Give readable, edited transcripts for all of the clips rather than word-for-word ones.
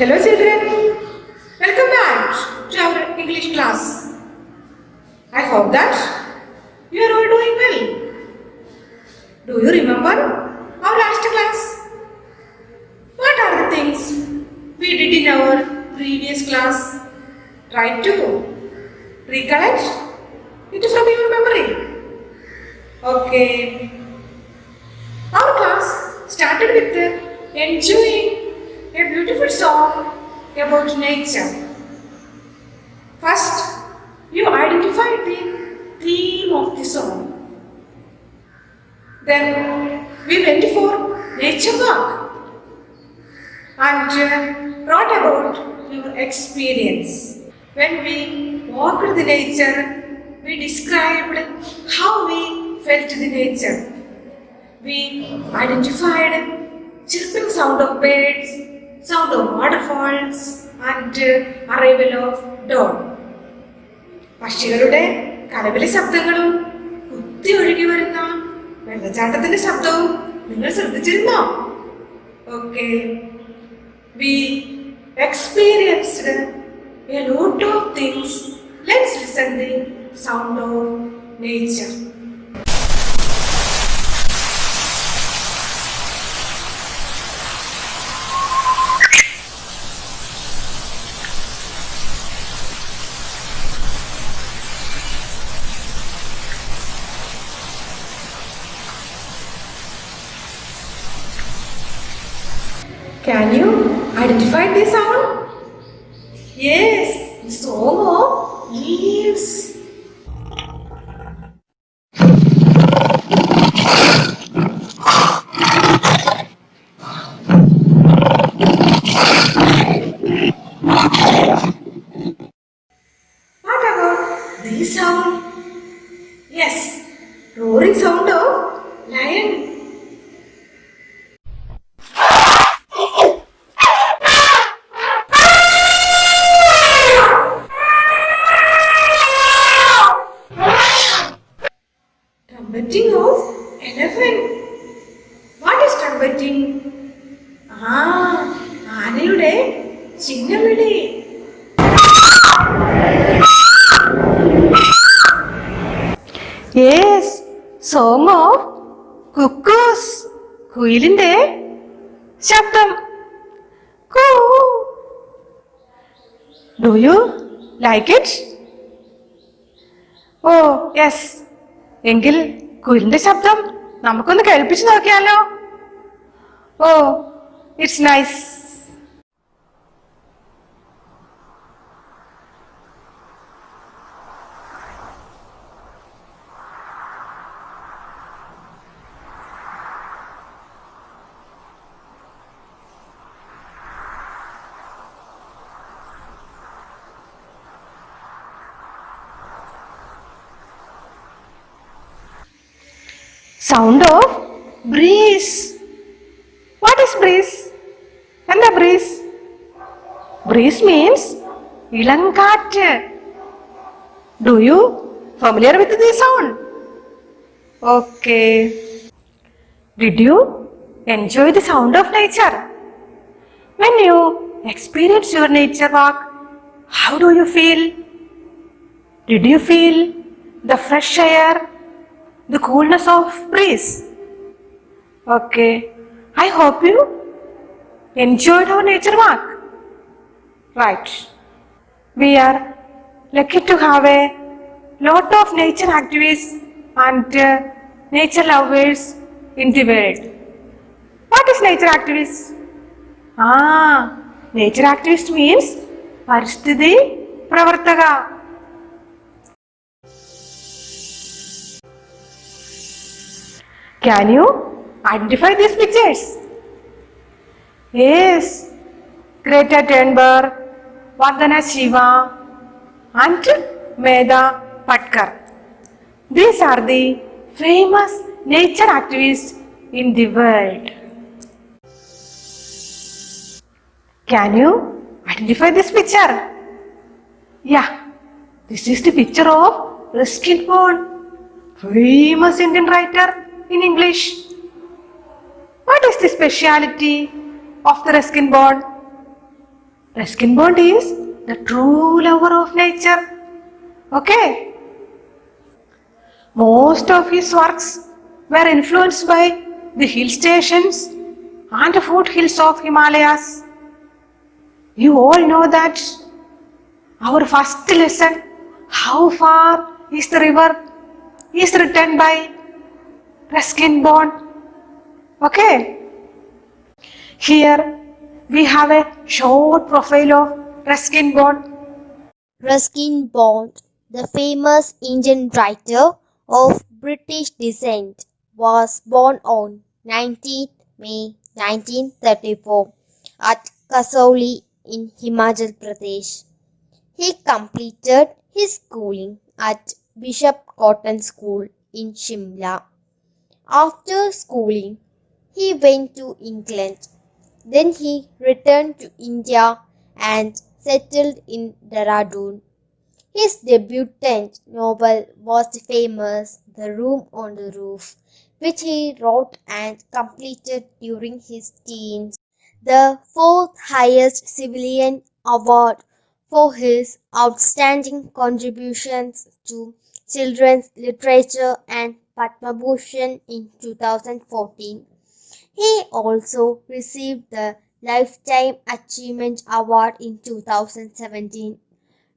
Hello children, welcome back to our English class. I hope that you are all doing well. Do you remember our last class? What are the things we did in our previous class? Try to recollect it from your memory. Okay. Our class started with enjoying a beautiful song about nature. First, you identified the theme of the song. Then, we went for nature walk and wrote about your experience. When we walked the nature, we described how we felt the nature. We identified chirping sound of birds, sound of waterfalls and arrival of dawn. പക്ഷികളുടെ കലപില ശബ്ദങ്ങളും കുത്തി ഒഴുകി വരുന്ന വെള്ളച്ചാട്ടത്തിന്റെ ശബ്ദവും നിങ്ങൾ ശ്രദ്ധിച്ചിരുന്നോ? Okay, we experienced a lot of things. Let's listen the sound of nature. Can you identify this sound? Yes, the song of leaves. What about this sound? Yes, roaring sound of lion. Trumpeting of elephant. What is trumpeting? ആനയുടെ ചിഹ്നവിളി. Yes, song of cuckoos. കുയിലിന്റെ ശബ്ദം. Do you like it? Oh, yes. എങ്കിൽ കുയിലിന്റെ ശബ്ദം നമുക്കൊന്ന് കേൾപ്പിച്ചു നോക്കിയാലോ? Oh, it's nice. Sound of breeze. What is breeze? എന്താ breeze? Breeze means ഇളങ്കാറ്റ്. Do you familiar with this sound? Okay. Did you enjoy the sound of nature? When you experience your nature walk, how do you feel? Did you feel the fresh air? The coolness of breeze. Okay, I hope you enjoyed our nature walk. Right. We are lucky to have a lot of nature activists and nature lovers in the world. What is nature activist? Nature activist means Paristhiti Pravartaka. Can you identify these pictures? Yes, Greta Thunberg, Vandana Shiva and Medha Patkar. These are the famous nature activists in the world. Can you identify this picture? Yeah, this is the picture of Ruskin Bond, famous Indian writer in English. What is the speciality of the Ruskin Bond? Ruskin Bond is the true lover of nature. Okay. Most of his works were influenced by the hill stations and foothills of Himalayas. You all know that our first lesson, How Far is the River, is written by Ruskin Bond. Okay. Here we have a short profile of Ruskin Bond. Ruskin Bond, the famous Indian writer of British descent, was born on 19th May 1934 at Kasauli in Himachal Pradesh. He completed his schooling at Bishop Cotton School in Shimla. After schooling, he went to England. Then he returned to India and settled in Dehradun. His debutant novel was the famous The Room on the Roof, which he wrote and completed during his teens. The fourth highest civilian award for his outstanding contributions to children's literature and Padma Bhushan in 2014. He also received the Lifetime Achievement Award in 2017.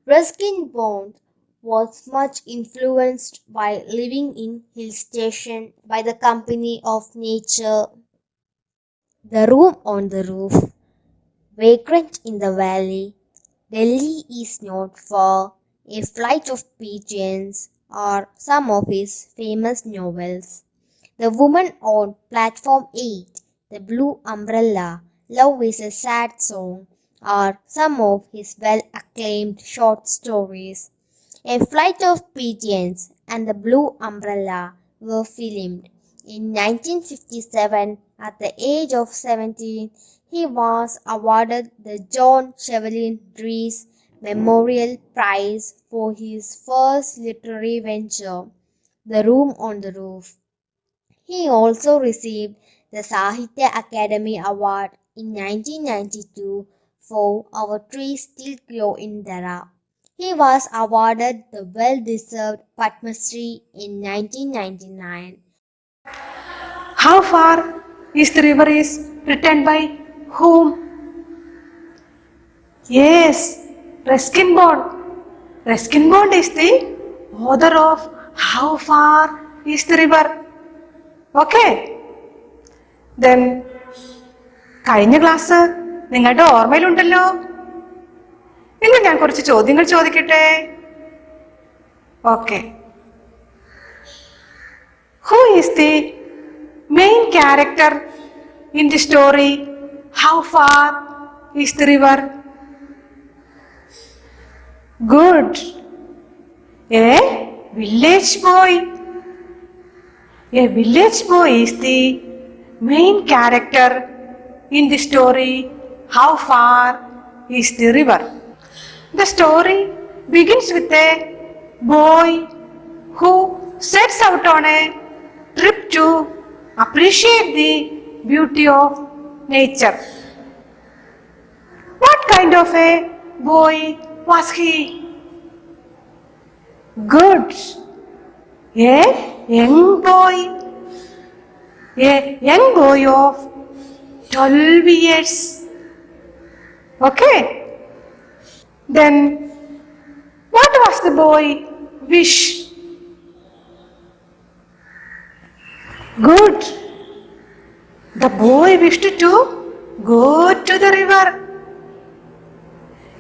Ruskin Bond was much influenced by living in hill station by the company of nature. The Room on the Roof, Vagrant in the Valley, Delhi is Not Far, A Flight of Pigeons are some of his famous novels. The Woman on Platform 8, The Blue Umbrella, Love is a Sad Song are some of his well-acclaimed short stories. A Flight of Pigeons and The Blue Umbrella were filmed. In 1957, at the age of 17, he was awarded the John Llewellyn Rhys Memorial Prize for his first literary venture, The Room on the Roof. He also received the Sahitya Akademi Award in 1992 for Our Trees Still Grow in Dara. He was awarded the well-deserved Padma Shri in 1999. How Far is the River is written by whom? Yes, Ruskin Bond. Ruskin Bond is the author of How Far is the River. Okay. Then കഴിഞ്ഞ class നിങ്ങളുടെ ഓർമ്മയിലുണ്ടല്ലോ. ഇന്ന് ഞാൻ കുറച്ച് ചോദ്യങ്ങൾ ചോദിക്കട്ടെ. Okay. Who is the main character in the story How Far is the River? Good. A village boy. A village boy is the main character in the story How Far is the River. The story begins with a boy who sets out on a trip to appreciate the beauty of nature. What kind of a boy was he? Good. A young boy. A young boy of 12 years. Okay. Then what was the boy wish? Good. The boy wished to go to the river.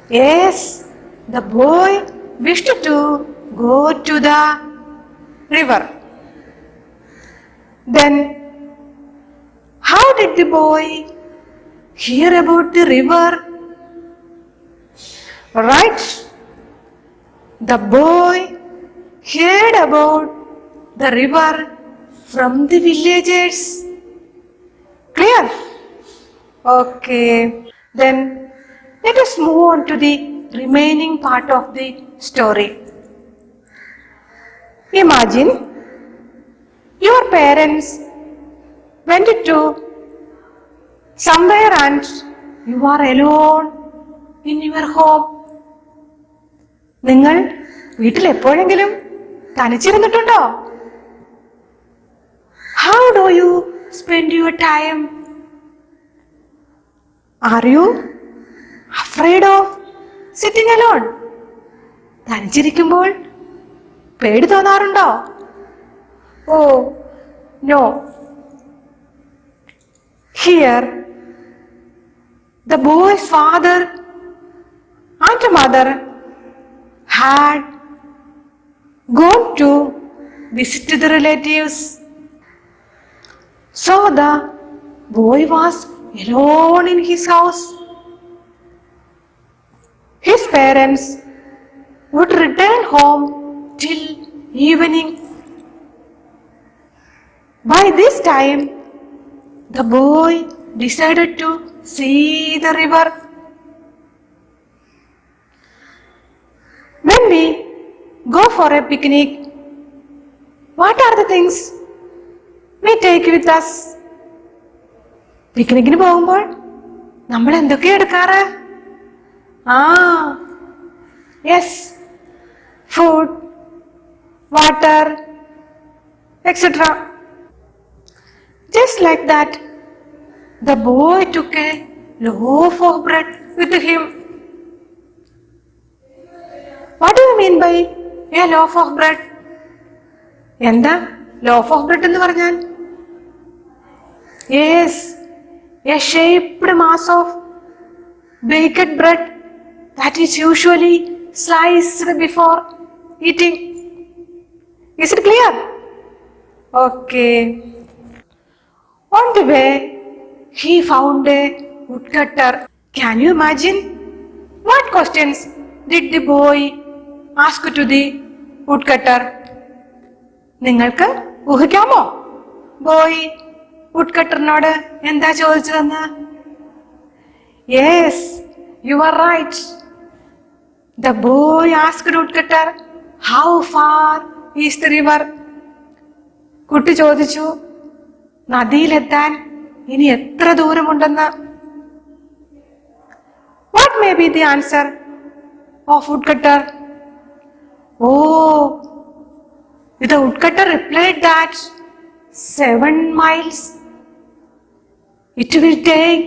Yes, the boy wished to go to the river. Then, how did the boy hear about the river? Right? The boy heard about the river from the villagers. Clear? Okay. Then let us move on to the remaining part of the story. Imagine your parents went to somewhere and you are alone in your home. നിങ്ങൾ വീട്ടിൽ എപ്പോഴെങ്കിലും തനിച്ചിരുന്നിട്ടുണ്ടോ? How do you spend your time? Are you afraid of sitting alone? തനിച്ചിരിക്കുമ്പോൾ പേടി തോന്നാറുണ്ടോ? Oh, no. Here, the boy's father and mother had gone to visit the relatives. So the boy was alone in his house. His parents would return home till evening. By this time, the boy decided to see the river. When we go for a picnic, what are the things we take with us? പിക്നിക്കിന് പോകുമ്പോൾ നമ്മൾ എന്തൊക്കെയാ എടുക്കാറ്? Yes, food, water, etc. Just like that, the boy took a loaf of bread with him. What do you mean by a loaf of bread? എന്താ loaf of bread എന്ന് പറഞ്ഞാൽ? Yes, a shaped mass of baked bread that is usually sliced before eating. Is it clear? Okay. On the way, he found a woodcutter. Can you imagine? What questions did the boy ask to the woodcutter? നിങ്ങൾക്ക് ഊഹിക്കാമോ boy വുഡ്കട്ടറിനോട് എന്താ ചോദിച്ചതെന്ന്? Yes, you are right. The boy asked woodcutter, how far is the river? കുട്ടി ചോദിച്ചു, നദിയിലെത്താൻ ഇനി എത്ര ദൂരമുണ്ടെന്ന്. What may be the answer of woodcutter? Oh, the woodcutter replied that 7 miles. It will take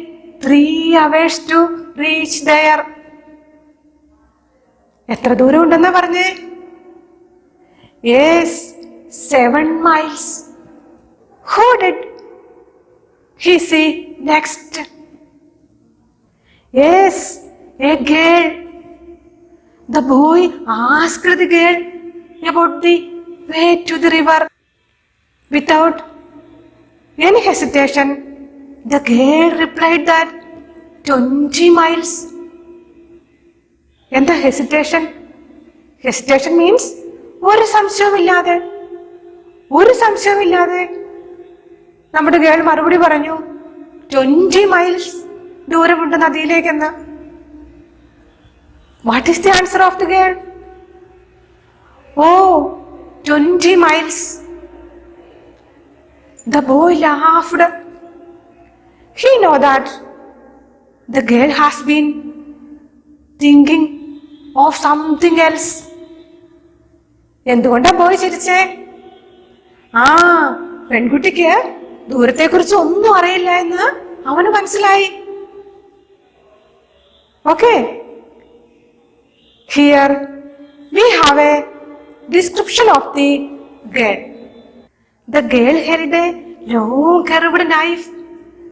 3 hours to reach there. എത്ര ദൂരം ഉണ്ടെന്നാ പറഞ്ഞേ? Yes, 7 miles. Who did he see next? Yes, a girl. The boy asked the girl about the way to the river. Without any hesitation, the girl replied that 20 miles. എന്താ hesitation? Hesitation means ഒരു സംശയമില്ലാതെ നമ്മുടെ girl മറുപടി പറഞ്ഞു 20 miles ദൂരമുണ്ട് നദിയിലേക്കെന്ന്. What is the answer of the girl? Oh, 20 miles. The boy laughed. He knew that the girl has been thinking of something else. എന്തുകൊണ്ടാ boy ചിരിച്ചേ? പെൺകുട്ടിക്ക് ദൂരത്തെക്കുറിച്ച് ഒന്നും അറിയില്ല എന്ന് അവന് മനസ്സിലായി. Okay. Here we have a description of the girl. The girl held a long curved knife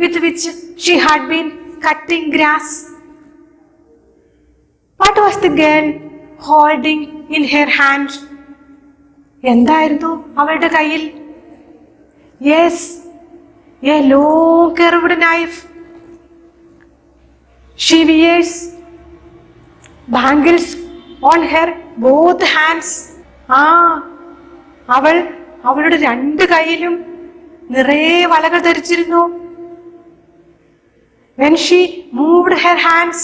with which she had been cutting grass. What was the girl holding in her hand? എന്തായിരുന്നു അവളുടെ കയ്യിൽ? Yes, a long curved knife. She wears bangles on her both hands. ആ അവൾ അവളുടെ രണ്ട് കൈയിലും നിറയെ വളകൾ ധരിച്ചിരുന്നു. When she moved her hands,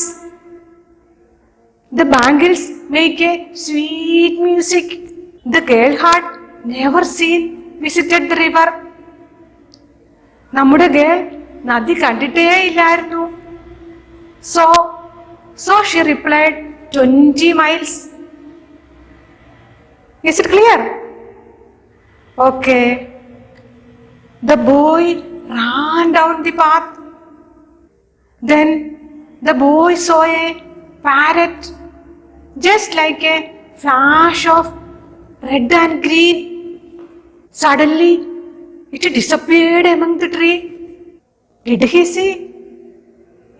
the bangles make a sweet music. The girl had never visited the river. നമ്മുടെ ഗേൾ നദി കണ്ടിട്ടേ ഇല്ലായിരുന്നു. So she replied 20 miles. Is it clear? Okay. The boy ran down the path. Then the boy saw a parrot just like a flash of red and green. Suddenly, it disappeared among the tree. Did he see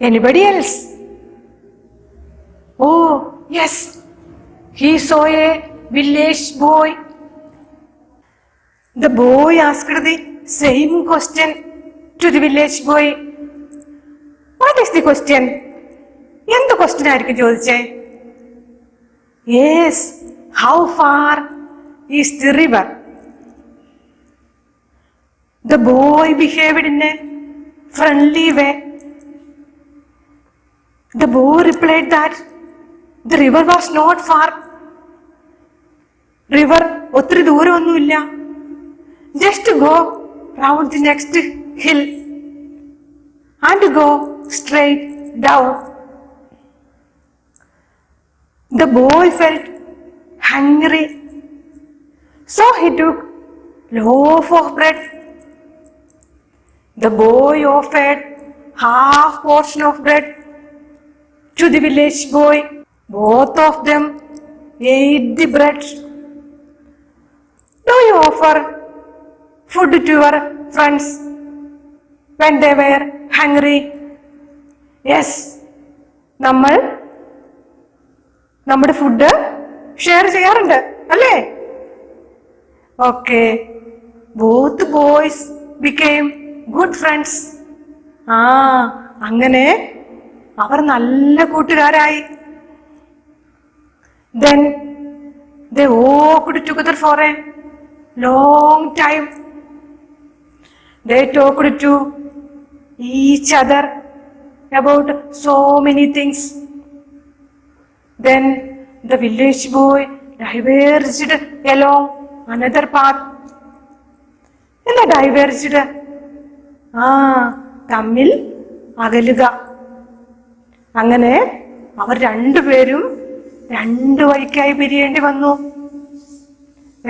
anybody else? Oh, yes. He saw a village boy. The boy asked the same question to the village boy. What is the question? എന്ത് question ആയിരിക്കും ചോദിച്ചേ? Yes, how far is the river? The boy behaved in a friendly way. The boy replied that the river was not far. River ഒത്തിരി ദൂരമൊന്നുമില്ല. Just go round the next hill and go straight down. The boy felt hungry, so he took loaf of bread. The boy offered half portion of bread to the village boy. Both of them ate the bread. Do you offer food to your friends when they were hungry? Yes, നമ്മൾ നമ്മുടെ food share ചെയ്യാറുണ്ട് അല്ലേ? Okay. Both boys became good friends. അങ്ങനെ അവർ നല്ല കൂട്ടുകാരായി. Then they walked together for a long time. They talked to each other about so many things. Then the village boy diverged along another path. എന്താ diverged? തമ്മിൽ അകലുക. അങ്ങനെ അവർ രണ്ടുപേരും രണ്ട് വഴിക്കായി പിരിയേണ്ടി വന്നു.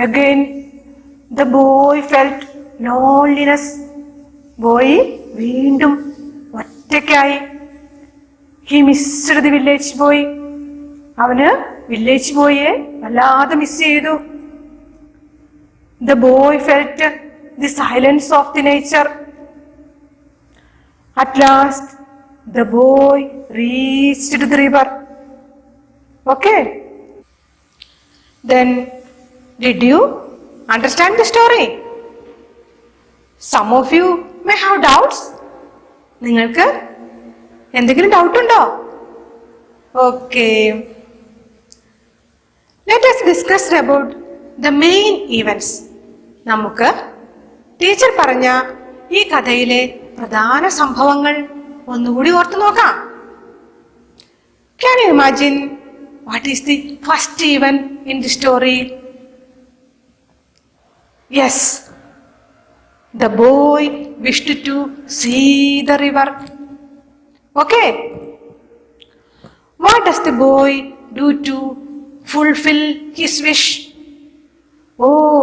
Again, the boy felt loneliness. Boy വീണ്ടും ഒറ്റയ്ക്കായി. He missed the village boy. അവന് village ബോയെ വല്ലാതെ miss ചെയ്തു. The boy felt the silence of the nature. At last, the boy reached the river. Okay. Then, did you understand the story? Some of you may have doubts. നിങ്ങൾക്ക് എന്തെങ്കിലും doubt ഉണ്ടോ? Okay. Let us discuss about the main events. നമുക്ക് teacher പറഞ്ഞ ഈ കഥയിലെ പ്രധാന സംഭവങ്ങൾ ഒന്നുകൂടി ഓർത്തു നോക്കാം. Can you imagine what is the first event in the story? Yes, the boy wished to see the river. Okay. What does the boy do to fulfill his wish? Oh,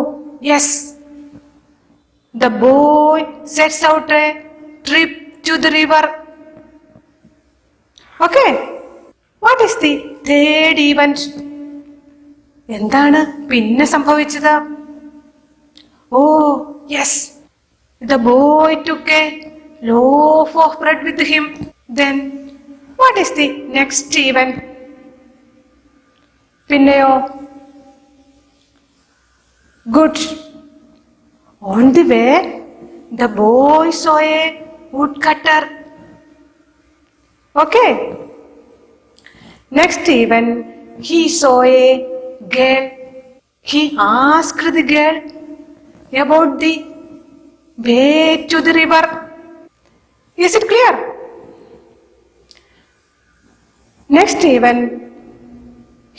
yes. The boy sets out a trip to the river. Okay. What is the third event? എന്താണ് പിന്നെ സംഭവിച്ചത്? Oh, yes. The boy took a loaf of bread with him. Then, what is the next event? പിന്നെയോ? Good. On the way, The boy saw a woodcutter. Okay. Next, even he saw a girl. He asked the girl about the way to the river. Is it clear? Next, even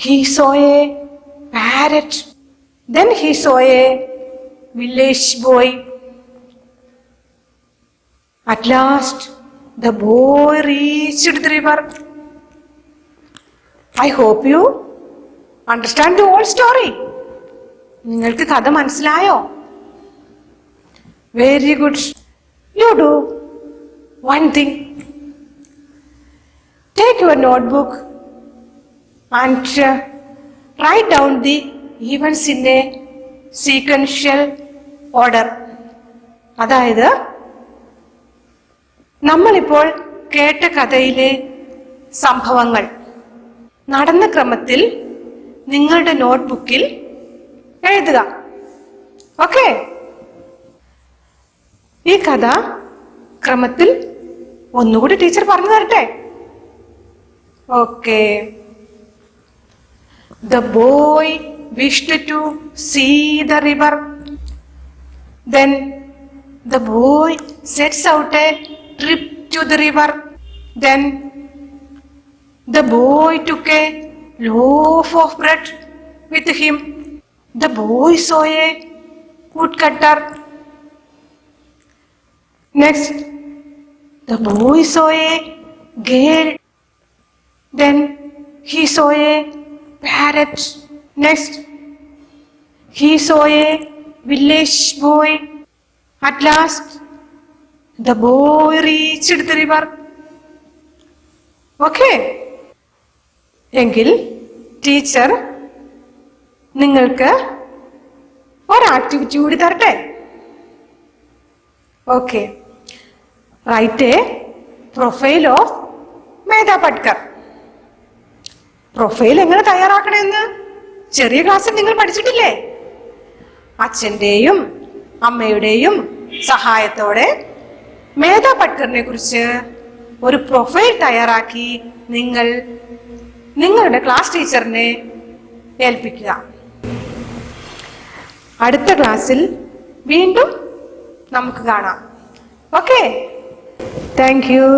he saw a parrot. Then he saw a village boy. At last, the boy reached the river. I hope you understand the whole story. നിങ്ങൾക്ക് കഥ മനസ്സിലായോ? Very good. You do one thing. Take your notebook and write down the events in a sequential order. അതായത് നമ്മളിപ്പോൾ കേട്ട കഥയിലെ സംഭവങ്ങൾ നടന്ന ക്രമത്തിൽ നിങ്ങളുടെ നോട്ട്ബുക്കിൽ എഴുതുക. ഓക്കെ? ഈ കഥ ക്രമത്തിൽ ഒന്നുകൂടി ടീച്ചർ പറഞ്ഞു തരട്ടെ. Okay. The boy wished to see the river. Then the boy sets out a trip to the river. Then the boy took a loaf of bread with him. The boy saw a woodcutter. Next, the boy saw a girl. Then he saw a parrot. Next, he saw a village boy. At last, the boy reached the river. Okay? എങ്കിൽ teacher നിങ്ങൾക്ക് ഒരു activity കൂടി തരട്ടെ. Okay. Write a profile of Medha Patkar. Profile എങ്ങനെ തയ്യാറാക്കണമെന്ന് ചെറിയ ക്ലാസ്സിൽ നിങ്ങൾ പഠിച്ചിട്ടില്ലേ? അച്ഛൻ്റെയും അമ്മയുടെയും സഹായത്തോടെ മേധ പട്കറിനെ കുറിച്ച് ഒരു പ്രൊഫൈൽ തയ്യാറാക്കി നിങ്ങൾ നിങ്ങളുടെ ക്ലാസ് ടീച്ചറിനെ ഏൽപ്പിക്കുക. അടുത്ത ക്ലാസ്സിൽ വീണ്ടും നമുക്ക് കാണാം. ഓക്കെ? Thank you.